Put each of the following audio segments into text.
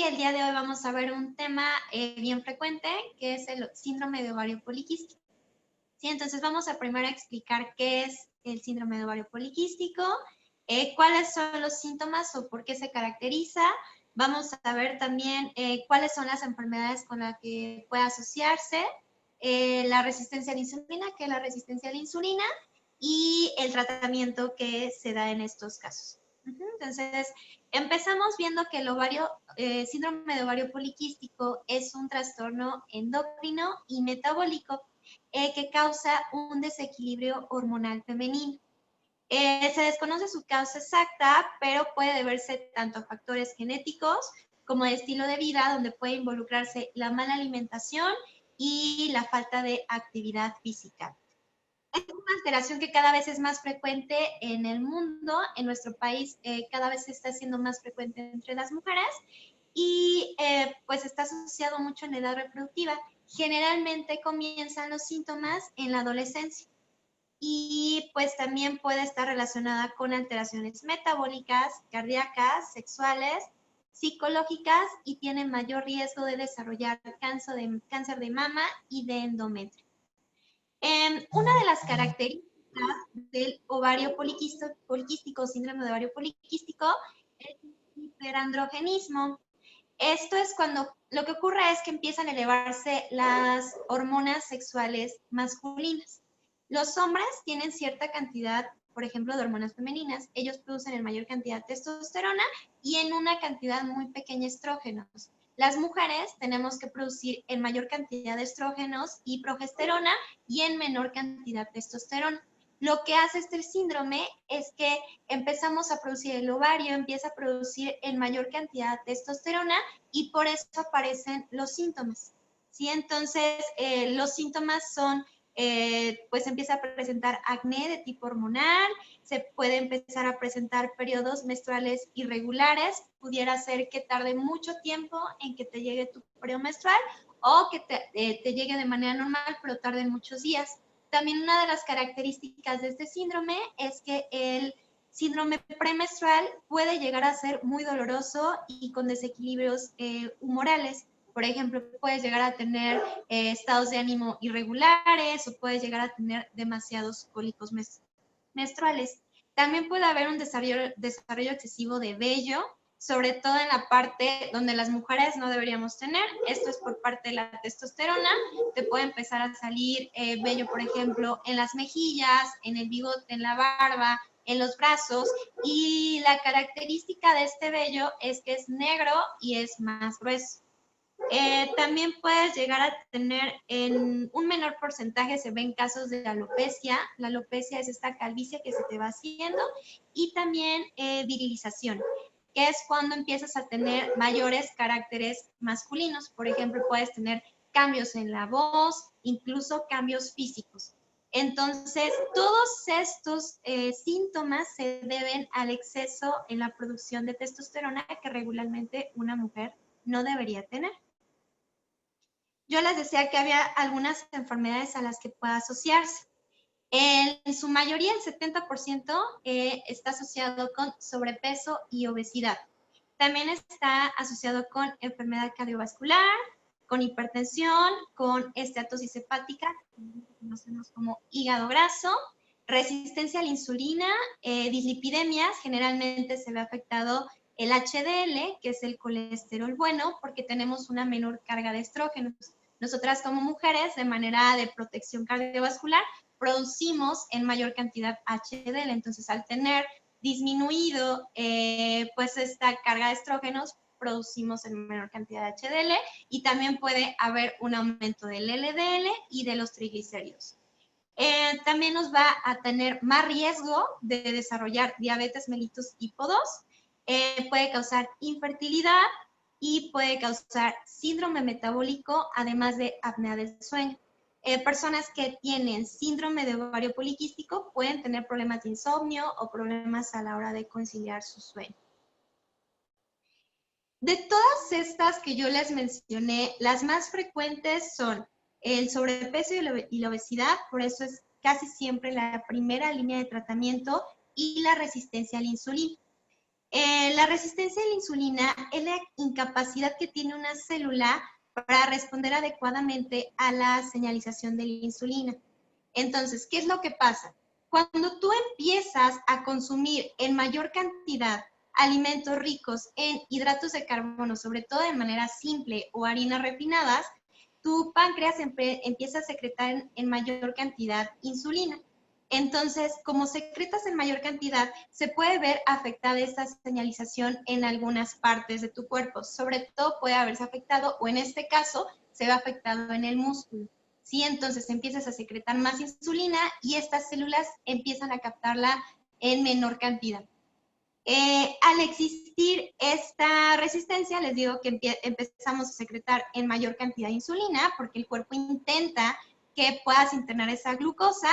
el día de hoy vamos a ver un tema bien frecuente, que es el síndrome de ovario poliquístico. ¿Sí? Entonces vamos a primero explicar qué es el síndrome de ovario poliquístico, cuáles son los síntomas o por qué se caracteriza. Vamos a ver también cuáles son las enfermedades con las que puede asociarse, la resistencia a la insulina, que es la resistencia a la insulina, y el tratamiento que se da en estos casos. Entonces, empezamos viendo que el síndrome de ovario poliquístico es un trastorno endocrino y metabólico que causa un desequilibrio hormonal femenino. Se desconoce su causa exacta, pero puede deberse tanto a factores genéticos como de estilo de vida, donde puede involucrarse la mala alimentación y la falta de actividad física. Es una alteración que cada vez es más frecuente en el mundo, en nuestro país cada vez está siendo más frecuente entre las mujeres y pues está asociado mucho en la edad reproductiva. Generalmente comienzan los síntomas en la adolescencia y pues también puede estar relacionada con alteraciones metabólicas, cardíacas, sexuales, psicológicas y tiene mayor riesgo de desarrollar cáncer de mama y de endometrio. Una de las características del ovario poliquístico, síndrome de ovario poliquístico, es el hiperandrogenismo. Esto es cuando lo que ocurre es que empiezan a elevarse las hormonas sexuales masculinas. Los hombres tienen cierta cantidad, por ejemplo, de hormonas femeninas. Ellos producen en mayor cantidad testosterona y en una cantidad muy pequeña estrógenos. Las mujeres tenemos que producir en mayor cantidad de estrógenos y progesterona y en menor cantidad testosterona. Lo que hace este síndrome es que empezamos a producir, el ovario empieza a producir en mayor cantidad de testosterona y por eso aparecen los síntomas. ¿Sí? Entonces, los síntomas son, pues empieza a presentar acné de tipo hormonal, se puede empezar a presentar periodos menstruales irregulares, pudiera ser que tarde mucho tiempo en que te llegue tu periodo menstrual o que te llegue de manera normal, pero tarde muchos días. También una de las características de este síndrome es que el síndrome premenstrual puede llegar a ser muy doloroso y con desequilibrios humorales. Por ejemplo, puedes llegar a tener estados de ánimo irregulares o puedes llegar a tener demasiados cólicos menstruales. También puede haber un desarrollo excesivo de vello, sobre todo en la parte donde las mujeres no deberíamos tener. Esto es por parte de la testosterona. Te puede empezar a salir vello, por ejemplo, en las mejillas, en el bigote, en la barba, en los brazos. Y la característica de este vello es que es negro y es más grueso. También puedes llegar a tener en un menor porcentaje, se ven casos de alopecia. La alopecia es esta calvicie que se te va haciendo y también virilización, que es cuando empiezas a tener mayores caracteres masculinos. Por ejemplo, puedes tener cambios en la voz, incluso cambios físicos. Entonces, todos estos síntomas se deben al exceso en la producción de testosterona que regularmente una mujer no debería tener. Yo les decía que había algunas enfermedades a las que pueda asociarse. En su mayoría, el 70% está asociado con sobrepeso y obesidad. También está asociado con enfermedad cardiovascular, con hipertensión, con esteatosis hepática, que conocemos como hígado graso, resistencia a la insulina, dislipidemias. Generalmente se ve afectado el HDL, que es el colesterol bueno, porque tenemos una menor carga de estrógenos. Nosotras como mujeres, de manera de protección cardiovascular, producimos en mayor cantidad HDL. Entonces, al tener disminuido pues esta carga de estrógenos, producimos en menor cantidad de HDL y también puede haber un aumento del LDL y de los triglicéridos. También nos va a tener más riesgo de desarrollar diabetes mellitus tipo 2, puede causar infertilidad y puede causar síndrome metabólico, además de apnea del sueño. Personas que tienen síndrome de ovario poliquístico pueden tener problemas de insomnio o problemas a la hora de conciliar su sueño. De todas estas que yo les mencioné, las más frecuentes son el sobrepeso y la obesidad, por eso es casi siempre la primera línea de tratamiento, y la resistencia a la insulina. La resistencia a la insulina es la incapacidad que tiene una célula para responder adecuadamente a la señalización de la insulina. Entonces, ¿qué es lo que pasa? Cuando tú empiezas a consumir en mayor cantidad alimentos ricos en hidratos de carbono, sobre todo de manera simple o harinas refinadas, tu páncreas empieza a secretar en mayor cantidad insulina. Entonces, como secretas en mayor cantidad, se puede ver afectada esta señalización en algunas partes de tu cuerpo. Sobre todo puede haberse afectado, o en este caso, se ve afectado en el músculo. ¿Sí? Entonces empiezas a secretar más insulina y estas células empiezan a captarla en menor cantidad. Al existir esta resistencia, les digo que empezamos a secretar en mayor cantidad de insulina porque el cuerpo intenta que puedas internar esa glucosa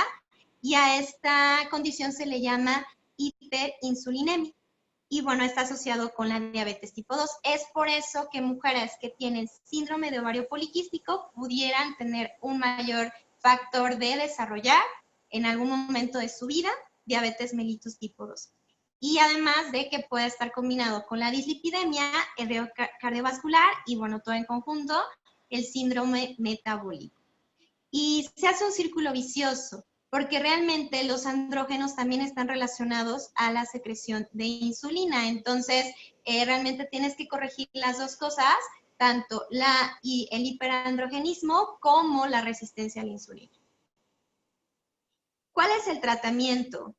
y a esta condición se le llama hiperinsulinemia. Y bueno, está asociado con la diabetes tipo 2. Es por eso que mujeres que tienen síndrome de ovario poliquístico pudieran tener un mayor factor de desarrollar en algún momento de su vida diabetes mellitus tipo 2. Y además de que puede estar combinado con la dislipidemia, el riesgo cardiovascular y bueno, todo en conjunto, el síndrome metabólico. Y se hace un círculo vicioso, porque realmente los andrógenos también están relacionados a la secreción de insulina. Entonces, realmente tienes que corregir las dos cosas, tanto el hiperandrogenismo como la resistencia a la insulina. ¿Cuál es el tratamiento?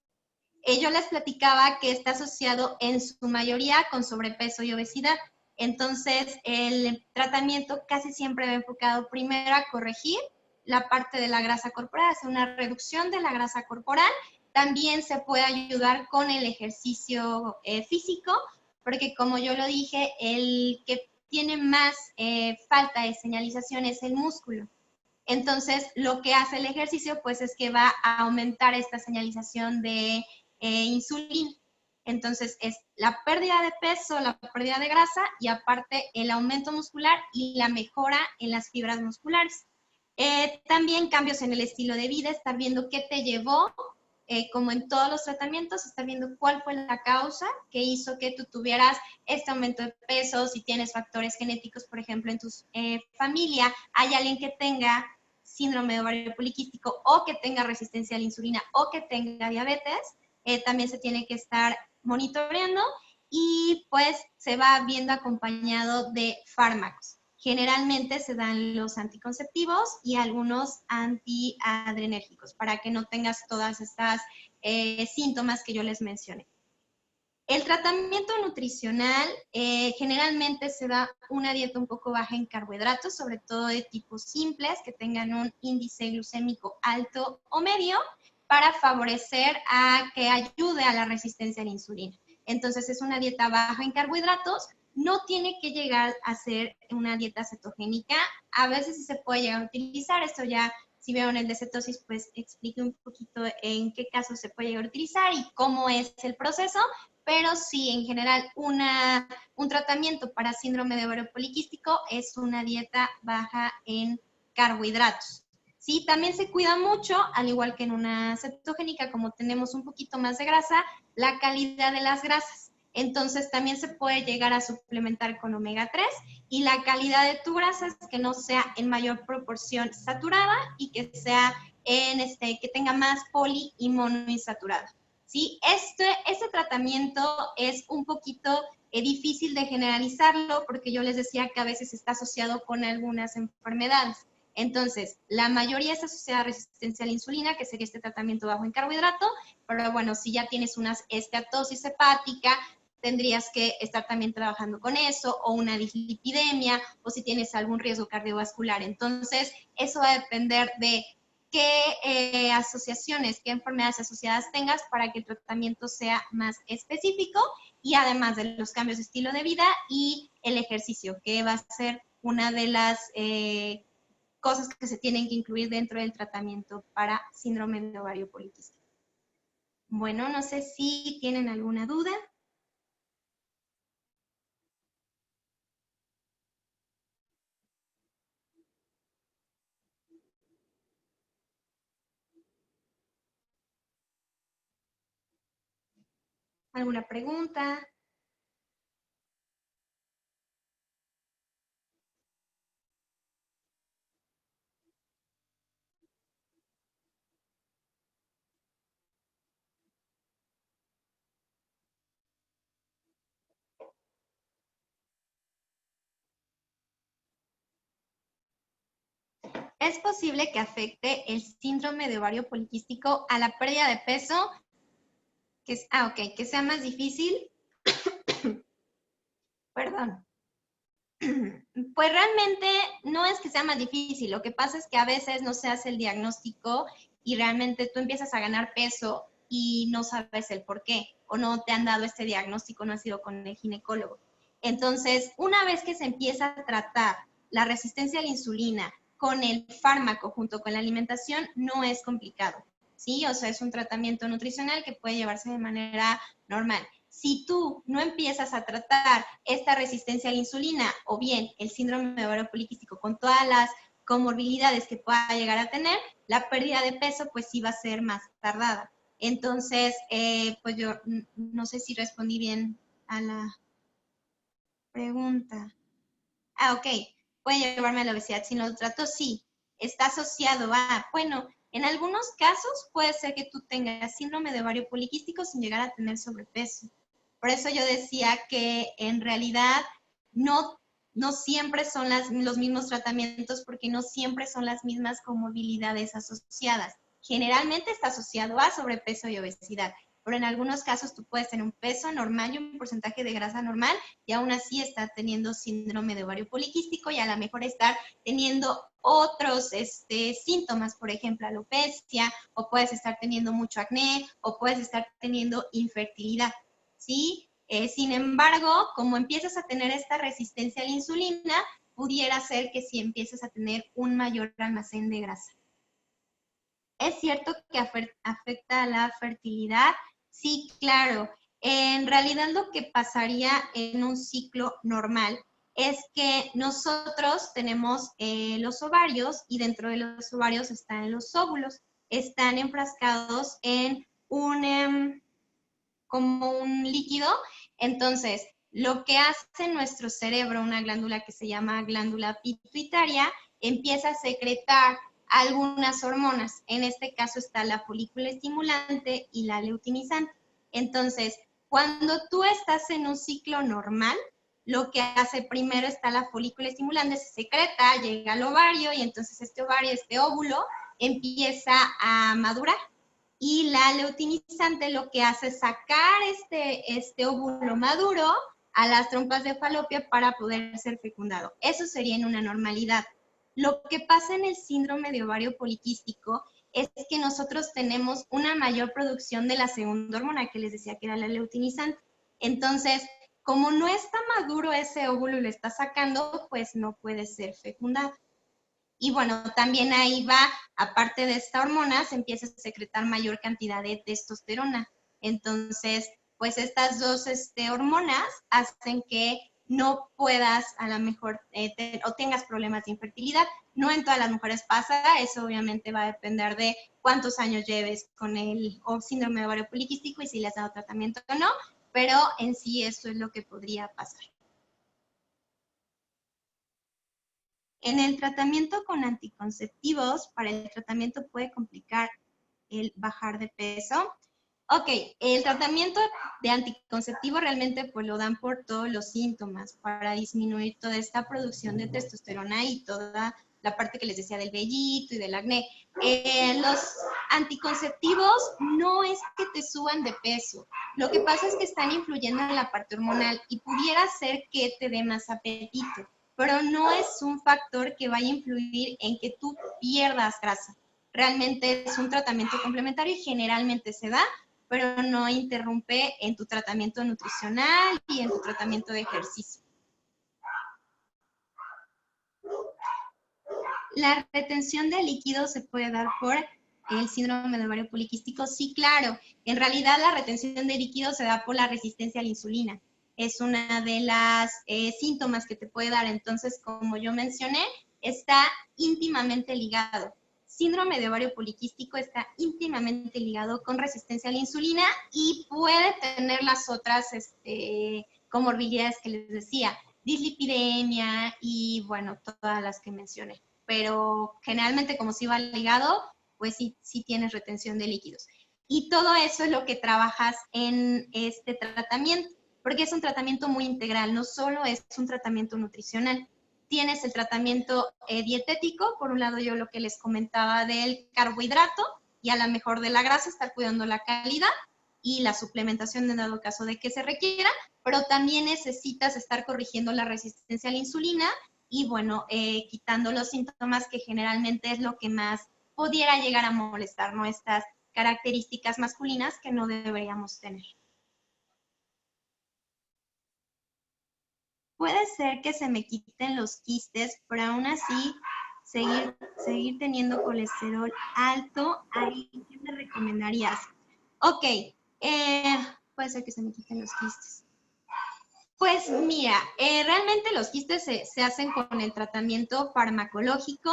Yo les platicaba que está asociado en su mayoría con sobrepeso y obesidad. Entonces, el tratamiento casi siempre va enfocado primero a corregir la parte de la grasa corporal, hacer una reducción de la grasa corporal. También se puede ayudar con el ejercicio físico, porque como yo lo dije, el que tiene más falta de señalización es el músculo. Entonces, lo que hace el ejercicio, pues, es que va a aumentar esta señalización de insulina. Entonces, es la pérdida de peso, la pérdida de grasa y aparte el aumento muscular y la mejora en las fibras musculares. También cambios en el estilo de vida, estar viendo qué te llevó, como en todos los tratamientos, estar viendo cuál fue la causa que hizo que tú tuvieras este aumento de peso, si tienes factores genéticos, por ejemplo, en tu familia, hay alguien que tenga síndrome de ovario poliquístico o que tenga resistencia a la insulina o que tenga diabetes, también se tiene que estar monitoreando y pues se va viendo acompañado de fármacos. Generalmente se dan los anticonceptivos y algunos antiadrenérgicos para que no tengas todas estas síntomas que yo les mencioné. El tratamiento nutricional generalmente se da una dieta un poco baja en carbohidratos, sobre todo de tipos simples, que tengan un índice glucémico alto o medio, para favorecer a que ayude a la resistencia a la insulina. Entonces es una dieta baja en carbohidratos, no tiene que llegar a ser una dieta cetogénica, a veces sí se puede llegar a utilizar, esto ya si vieron el de cetosis, pues explique un poquito en qué casos se puede llegar a utilizar y cómo es el proceso, pero sí, en general, un tratamiento para síndrome de ovario poliquístico es una dieta baja en carbohidratos. Sí, también se cuida mucho, al igual que en una cetogénica, como tenemos un poquito más de grasa, la calidad de las grasas. Entonces, también se puede llegar a suplementar con omega 3 y la calidad de tu grasa es que no sea en mayor proporción saturada y que sea que tenga más poli y monoinsaturado. ¿Sí? Este tratamiento es un poquito difícil de generalizarlo porque yo les decía que a veces está asociado con algunas enfermedades. Entonces, la mayoría está asociada a resistencia a la insulina, que sería este tratamiento bajo en carbohidrato, pero bueno, si ya tienes una esteatosis hepática, tendrías que estar también trabajando con eso, o una dislipidemia, o si tienes algún riesgo cardiovascular. Entonces, eso va a depender de qué asociaciones, qué enfermedades asociadas tengas para que el tratamiento sea más específico y además de los cambios de estilo de vida y el ejercicio, que va a ser una de las cosas que se tienen que incluir dentro del tratamiento para síndrome de ovario poliquístico. Bueno, no sé si tienen alguna duda. ¿Alguna pregunta? es posible que afecte el síndrome de ovario poliquístico a la pérdida de peso, que sea más difícil, perdón. Pues realmente no es que sea más difícil, lo que pasa es que a veces no se hace el diagnóstico y realmente tú empiezas a ganar peso y no sabes el por qué, o no te han dado este diagnóstico, no has ido con el ginecólogo. Entonces, una vez que se empieza a tratar la resistencia a la insulina con el fármaco junto con la alimentación, no es complicado, ¿sí? O sea, es un tratamiento nutricional que puede llevarse de manera normal. Si tú no empiezas a tratar esta resistencia a la insulina o bien el síndrome de ovario poliquístico con todas las comorbilidades que pueda llegar a tener, la pérdida de peso pues sí va a ser más tardada. Entonces, pues yo no sé si respondí bien a la pregunta. Ok, puede llevarme a la obesidad. Si no lo trato, sí, está asociado a, bueno, en algunos casos puede ser que tú tengas síndrome de ovario poliquístico sin llegar a tener sobrepeso. Por eso yo decía que en realidad no siempre son los mismos tratamientos porque no siempre son las mismas comorbilidades asociadas. Generalmente está asociado a sobrepeso y obesidad, pero en algunos casos tú puedes tener un peso normal y un porcentaje de grasa normal y aún así está teniendo síndrome de ovario poliquístico y a lo mejor estar teniendo otros síntomas, por ejemplo, alopecia, o puedes estar teniendo mucho acné, o puedes estar teniendo infertilidad, ¿sí? Sin embargo, como empiezas a tener esta resistencia a la insulina, pudiera ser que si empieces a tener un mayor almacén de grasa. ¿Es cierto que afecta a la fertilidad? Sí, claro. En realidad lo que pasaría en un ciclo normal es que nosotros tenemos los ovarios y dentro de los ovarios están los óvulos. Están enfrascados en como un líquido. Entonces, lo que hace nuestro cerebro, una glándula que se llama glándula pituitaria, empieza a secretar algunas hormonas. En este caso está la folícula estimulante y la luteinizante. Entonces, cuando tú estás en un ciclo normal, lo que hace primero está la folícula estimulante, se secreta, llega al ovario y entonces este ovario, este óvulo, empieza a madurar. Y la luteinizante lo que hace es sacar este óvulo maduro a las trompas de falopio para poder ser fecundado. Eso sería en una normalidad. Lo que pasa en el síndrome de ovario poliquístico es que nosotros tenemos una mayor producción de la segunda hormona que les decía que era la luteinizante. Entonces, como no está maduro ese óvulo y lo está sacando, pues no puede ser fecundado. Y bueno, también ahí va, aparte de esta hormona, se empieza a secretar mayor cantidad de testosterona. Entonces, pues estas dos hormonas hacen que no puedas a lo mejor o tengas problemas de infertilidad. No en todas las mujeres pasa, eso obviamente va a depender de cuántos años lleves con el síndrome de ovario poliquístico y si le has dado tratamiento o no, pero en sí eso es lo que podría pasar. En el tratamiento con anticonceptivos, para el tratamiento puede complicar el bajar de peso. Ok, el tratamiento de anticonceptivo realmente pues lo dan por todos los síntomas para disminuir toda esta producción de testosterona y toda la parte que les decía del vellito y del acné. Los anticonceptivos no es que te suban de peso, lo que pasa es que están influyendo en la parte hormonal y pudiera ser que te dé más apetito, pero no es un factor que vaya a influir en que tú pierdas grasa. Realmente es un tratamiento complementario y generalmente se da, pero no interrumpe en tu tratamiento nutricional y en tu tratamiento de ejercicio. La retención de líquidos se puede dar por el síndrome de ovario poliquístico. Sí, claro. En realidad la retención de líquidos se da por la resistencia a la insulina. Es una de las síntomas que te puede dar. Entonces, como yo mencioné, está íntimamente ligado. Síndrome de ovario poliquístico está íntimamente ligado con resistencia a la insulina y puede tener las otras comorbilidades que les decía, dislipidemia y, bueno, todas las que mencioné. Pero generalmente como sí va ligado, pues sí tienes retención de líquidos. Y todo eso es lo que trabajas en este tratamiento, porque es un tratamiento muy integral, no solo es un tratamiento nutricional. tienes el tratamiento dietético, por un lado yo lo que les comentaba del carbohidrato y a lo mejor de la grasa, estar cuidando la calidad y la suplementación en dado caso de que se requiera, pero también necesitas estar corrigiendo la resistencia a la insulina y bueno, quitando los síntomas que generalmente es lo que más pudiera llegar a molestar, ¿no? Estas características masculinas que no deberíamos tener. Puede ser que se me quiten los quistes, pero aún así seguir teniendo colesterol alto. Ahí, ¿qué me recomendarías? Ok, puede ser que se me quiten los quistes. Pues mira, realmente los quistes se hacen con el tratamiento farmacológico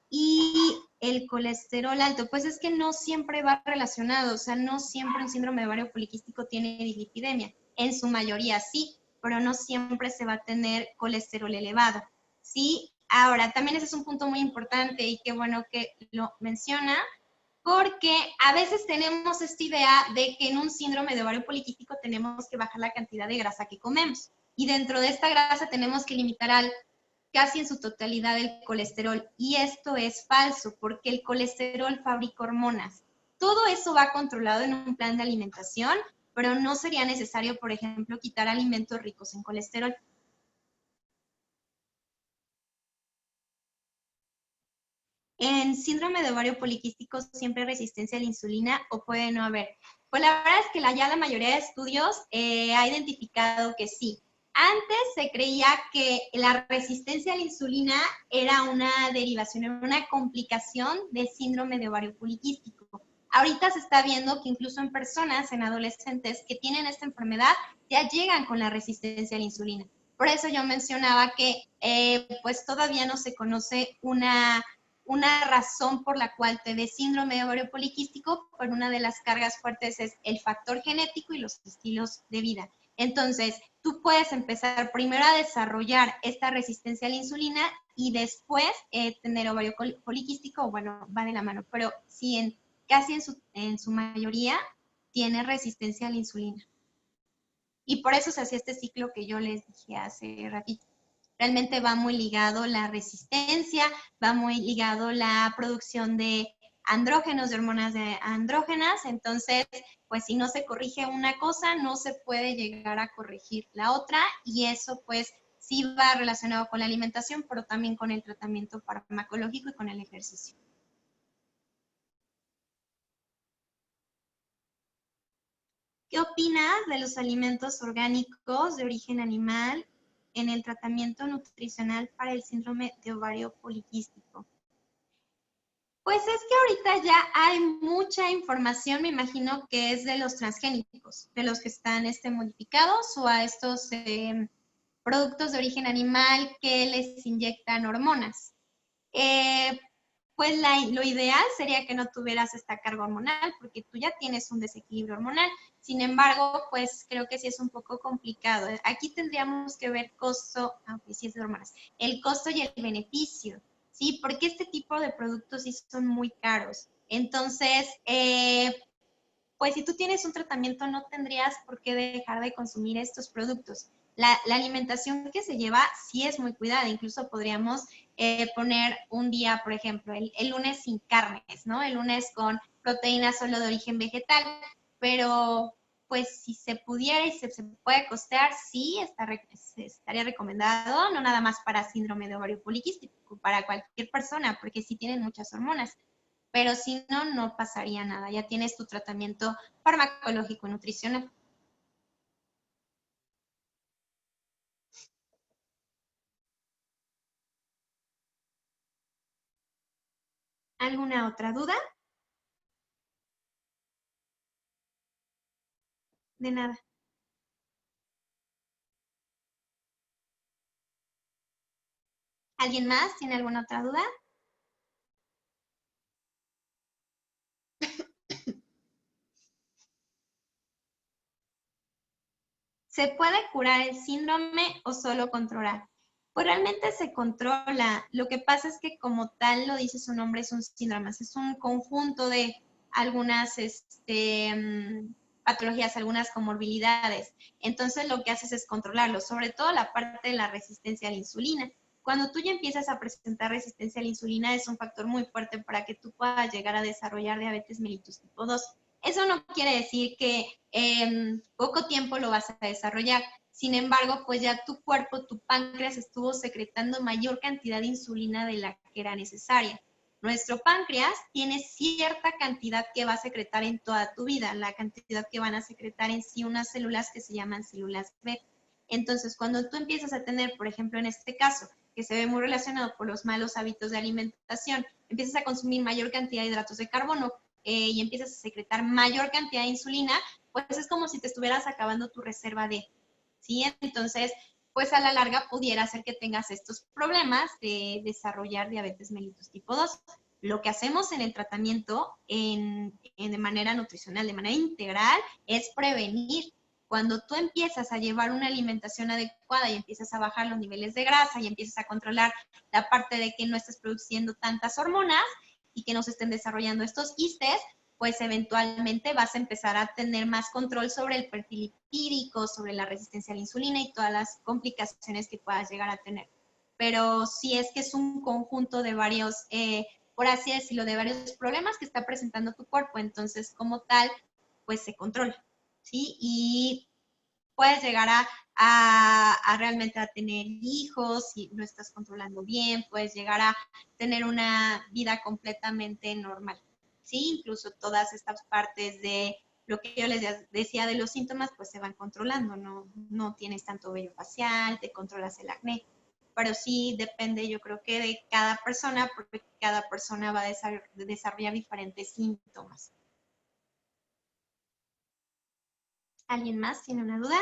y el colesterol alto, pues es que no siempre va relacionado, o sea, no siempre un síndrome de ovario poliquístico tiene dislipidemia, en su mayoría sí, pero no siempre se va a tener colesterol elevado, ¿sí? Ahora, también ese es un punto muy importante y qué bueno que lo menciona, porque a veces tenemos esta idea de que en un síndrome de ovario poliquístico tenemos que bajar la cantidad de grasa que comemos y dentro de esta grasa tenemos que limitar al casi en su totalidad el colesterol y esto es falso porque el colesterol fabrica hormonas. Todo eso va controlado en un plan de alimentación, pero no sería necesario, por ejemplo, quitar alimentos ricos en colesterol. En síndrome de ovario poliquístico siempre hay resistencia a la insulina o puede no haber. Pues la verdad es que ya la mayoría de estudios ha identificado que sí. Antes se creía que la resistencia a la insulina era una derivación, era una complicación del síndrome de ovario poliquístico. Ahorita se está viendo que incluso en personas, en adolescentes que tienen esta enfermedad, ya llegan con la resistencia a la insulina. Por eso yo mencionaba que pues todavía no se conoce una razón por la cual te dé síndrome de ovario poliquístico, por una de las cargas fuertes es el factor genético y los estilos de vida. Entonces, tú puedes empezar primero a desarrollar esta resistencia a la insulina y después tener ovario poliquístico, bueno, va de la mano, pero sí, casi en su mayoría tiene resistencia a la insulina. Y por eso se hacía este ciclo que yo les dije hace ratito. Realmente va muy ligado la resistencia, va muy ligado la producción de andrógenos, de hormonas andrógenas, entonces, pues si no se corrige una cosa, no se puede llegar a corregir la otra, y eso pues sí va relacionado con la alimentación, pero también con el tratamiento farmacológico y con el ejercicio. ¿Qué opinas de los alimentos orgánicos de origen animal en el tratamiento nutricional para el síndrome de ovario poliquístico? Pues es que ahorita ya hay mucha información, me imagino que es de los transgénicos, de los que están modificados o a estos productos de origen animal que les inyectan hormonas. Pues lo ideal sería que no tuvieras esta carga hormonal porque tú ya tienes un desequilibrio hormonal. Sin embargo, pues creo que sí es un poco complicado. Aquí tendríamos que ver costo, aunque sí es de hormonas, el costo y el beneficio, ¿sí? Porque este tipo de productos sí son muy caros. Entonces, pues si tú tienes un tratamiento no tendrías por qué dejar de consumir estos productos. La alimentación que se lleva sí es muy cuidada, incluso podríamos poner un día, por ejemplo, el lunes sin carnes, ¿no? El lunes con proteínas solo de origen vegetal, pero pues si se pudiera y se puede costear, sí estaría recomendado, no nada más para síndrome de ovario poliquístico, para cualquier persona, porque sí tienen muchas hormonas, pero si no, no pasaría nada, ya tienes tu tratamiento farmacológico y nutricional. ¿Alguna otra duda? De nada. ¿Alguien más tiene alguna otra duda? ¿Se puede curar el síndrome o solo controlar? Pues realmente se controla. Lo que pasa es que como tal lo dice su nombre, es un síndrome, es un conjunto de algunas patologías, algunas comorbilidades. Entonces lo que haces es controlarlo, sobre todo la parte de la resistencia a la insulina. cuando tú ya empiezas a presentar resistencia a la insulina, es un factor muy fuerte para que tú puedas llegar a desarrollar diabetes mellitus tipo 2. Eso no quiere decir que en poco tiempo lo vas a desarrollar. Sin embargo, pues ya tu cuerpo, tu páncreas estuvo secretando mayor cantidad de insulina de la que era necesaria. Nuestro páncreas tiene cierta cantidad que va a secretar en toda tu vida, la cantidad que van a secretar en sí unas células que se llaman células beta. Entonces, cuando tú empiezas a tener, por ejemplo, en este caso, que se ve muy relacionado por los malos hábitos de alimentación, empiezas a consumir mayor cantidad de hidratos de carbono y empiezas a secretar mayor cantidad de insulina, pues es como si te estuvieras acabando tu reserva de, ¿sí? Entonces, pues a la larga pudiera ser que tengas estos problemas de desarrollar diabetes mellitus tipo 2. Lo que hacemos en el tratamiento de manera nutricional, de manera integral, es prevenir. Cuando tú empiezas a llevar una alimentación adecuada y empiezas a bajar los niveles de grasa y empiezas a controlar la parte de que no estés produciendo tantas hormonas y que no se estén desarrollando estos quistes, pues eventualmente vas a empezar a tener más control sobre el perfil lipídico, sobre la resistencia a la insulina y todas las complicaciones que puedas llegar a tener. Pero sí es que es un conjunto de varios, por así decirlo, de varios problemas que está presentando tu cuerpo. Entonces, como tal, pues se controla, ¿sí? Y puedes llegar a realmente a tener hijos si lo estás controlando bien, puedes llegar a tener una vida completamente normal, ¿sí? Incluso todas estas partes de lo que yo les decía de los síntomas, pues se van controlando, no tienes tanto vello facial, te controlas el acné, pero sí depende, yo creo que de cada persona, porque cada persona va a desarrollar diferentes síntomas. ¿Alguien más tiene una duda?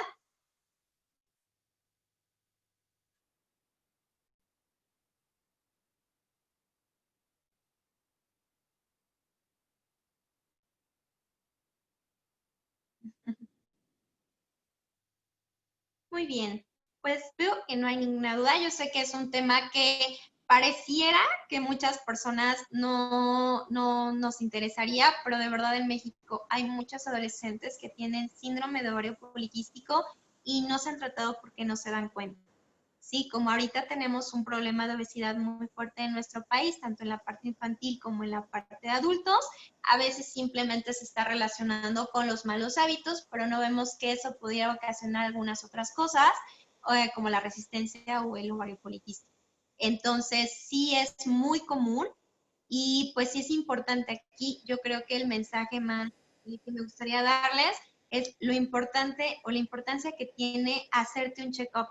Muy bien, pues veo que no hay ninguna duda. Yo sé que es un tema que pareciera que muchas personas no nos interesaría, pero de verdad en México hay muchos adolescentes que tienen síndrome de ovario poliquístico y no se han tratado porque no se dan cuenta. Sí, como ahorita tenemos un problema de obesidad muy fuerte en nuestro país, tanto en la parte infantil como en la parte de adultos, a veces simplemente se está relacionando con los malos hábitos, pero no vemos que eso pudiera ocasionar algunas otras cosas, como la resistencia o el ovario poliquístico. Entonces, sí es muy común y pues sí es importante aquí. Yo creo que el mensaje más que me gustaría darles es lo importante o la importancia que tiene hacerte un check-up.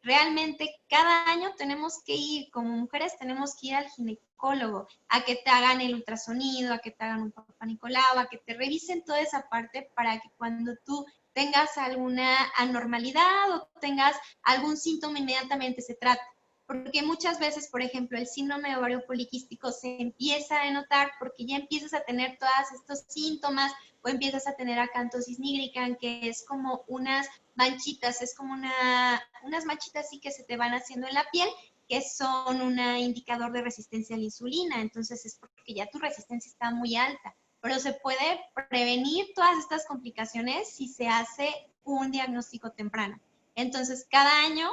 Realmente cada año tenemos que ir, como mujeres tenemos que ir al ginecólogo, a que te hagan el ultrasonido, a que te hagan un papá Nicolau, a que te revisen toda esa parte para que cuando tú tengas alguna anormalidad o tengas algún síntoma inmediatamente se trate. Porque muchas veces, por ejemplo, el síndrome de ovario poliquístico se empieza a notar porque ya empiezas a tener todos estos síntomas o empiezas a tener acantosis nigricans, que es como unas manchitas, es como unas manchitas así que se te van haciendo en la piel, que son un indicador de resistencia a la insulina. Entonces es porque ya tu resistencia está muy alta. Pero se puede prevenir todas estas complicaciones si se hace un diagnóstico temprano. Entonces, cada año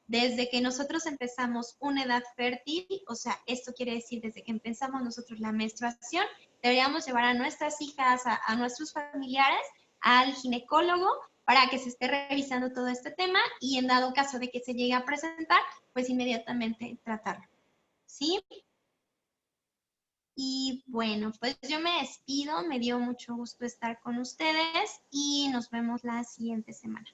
desde que nosotros empezamos una edad fértil, o sea, esto quiere decir desde que empezamos nosotros la menstruación, deberíamos llevar a nuestras hijas, a nuestros familiares, al ginecólogo para que se esté revisando todo este tema y en dado caso de que se llegue a presentar, pues inmediatamente tratarlo. ¿Sí? Y bueno, pues yo me despido, me dio mucho gusto estar con ustedes y nos vemos la siguiente semana.